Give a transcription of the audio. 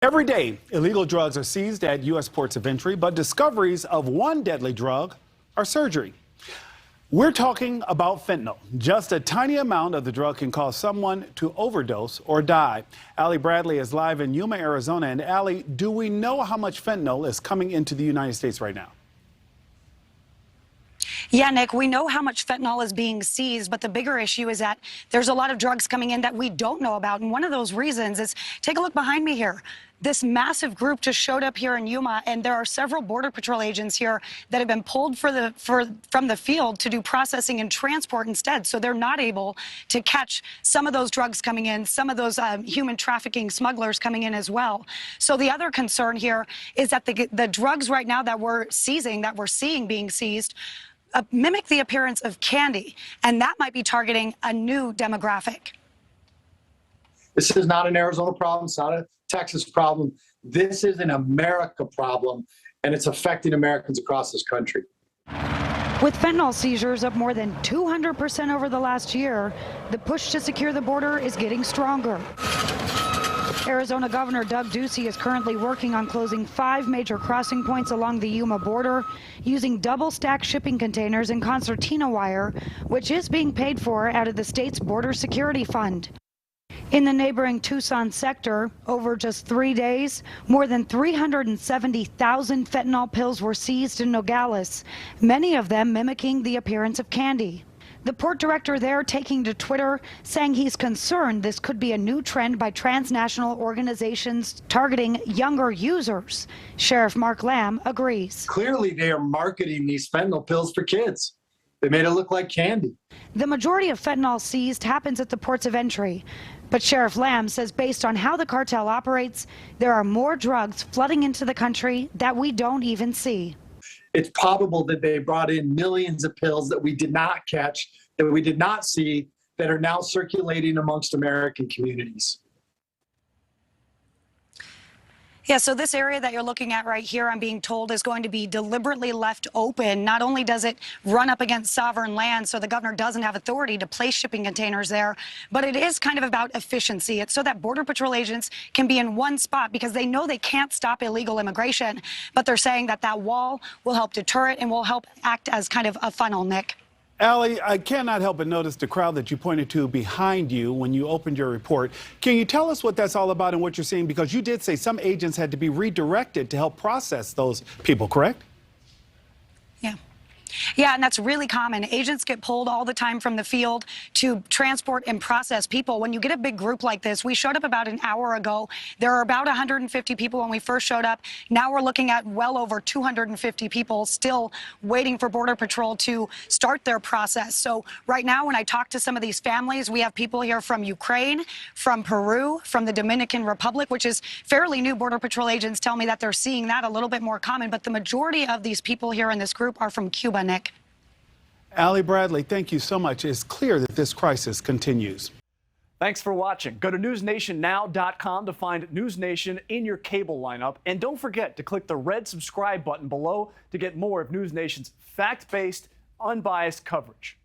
Every day, illegal drugs are seized at U.S. ports of entry, but discoveries of one deadly drug are surgery. We're talking about fentanyl. Just a tiny amount of the drug can cause someone to overdose or die. Allie Bradley is live in Yuma, Arizona. And Allie, do we know how much fentanyl is coming into the United States right now? Yeah, Nick, we know how much fentanyl is being seized, but the bigger issue is that there's a lot of drugs coming in that we don't know about. And one of those reasons is, take a look behind me here. This massive group just showed up here in Yuma, and there are several Border Patrol agents here that have been pulled from the field to do processing and transport instead. So they're not able to catch some of those drugs coming in, some of those human trafficking smugglers coming in as well. So the other concern here is that the drugs right now that we're seizing, that we're seeing being seized, mimic the appearance of candy, and that might be targeting a new demographic. This is not an Arizona problem. It's not a Texas problem. This is an America problem, and it's affecting Americans across this country. With fentanyl seizures up more than 200% over the last year, the push to secure the border is getting stronger. Arizona Governor Ducey is currently working on closing 5 major crossing points along the Yuma border using double-stack shipping containers and concertina wire, which is being paid for out of the state's Border Security Fund. In the neighboring Tucson sector, over just 3 days, more than 370,000 fentanyl pills were seized in Nogales, many of them mimicking the appearance of candy. The port director there taking to Twitter, saying he's concerned this could be a new trend by transnational organizations targeting younger users. Sheriff Mark Lamb agrees. Clearly, they are marketing these fentanyl pills for kids. They made it look like candy. The majority of fentanyl seized happens at the ports of entry. But Sheriff Lamb says based on how the cartel operates, there are more drugs flooding into the country that we don't even see. It's probable that they brought in millions of pills that we did not catch, that we did not see, that are now circulating amongst American communities. Yeah, so this area that you're looking at right here, I'm being told, is going to be deliberately left open. Not only does it run up against sovereign land, so the governor doesn't have authority to place shipping containers there, but it is kind of about efficiency. It's so that Border Patrol agents can be in one spot because they know they can't stop illegal immigration, but they're saying that that wall will help deter it and will help act as kind of a funnel, Nick. Allie, I cannot help but notice the crowd that you pointed to behind you when you opened your report. Can you tell us what that's all about and what you're seeing? Because you did say some agents had to be redirected to help process those people, correct? Yeah, and that's really common. Agents get pulled all the time from the field to transport and process people. When you get a big group like this, we showed up about an hour ago. There are about 150 people when we first showed up. Now we're looking at well over 250 people still waiting for Border Patrol to start their process. So right now, when I talk to some of these families, we have people here from Ukraine, from Peru, from the Dominican Republic, which is fairly new. Border Patrol agents tell me that they're seeing that a little bit more common, but the majority of these people here in this group are from Cuba, Nick. Allie Bradley, thank you so much. It's clear that this crisis continues. Thanks for watching. Go to newsnationnow.com to find NewsNation in your cable lineup. And don't forget to click the red subscribe button below to get more of NewsNation's fact-based, unbiased coverage.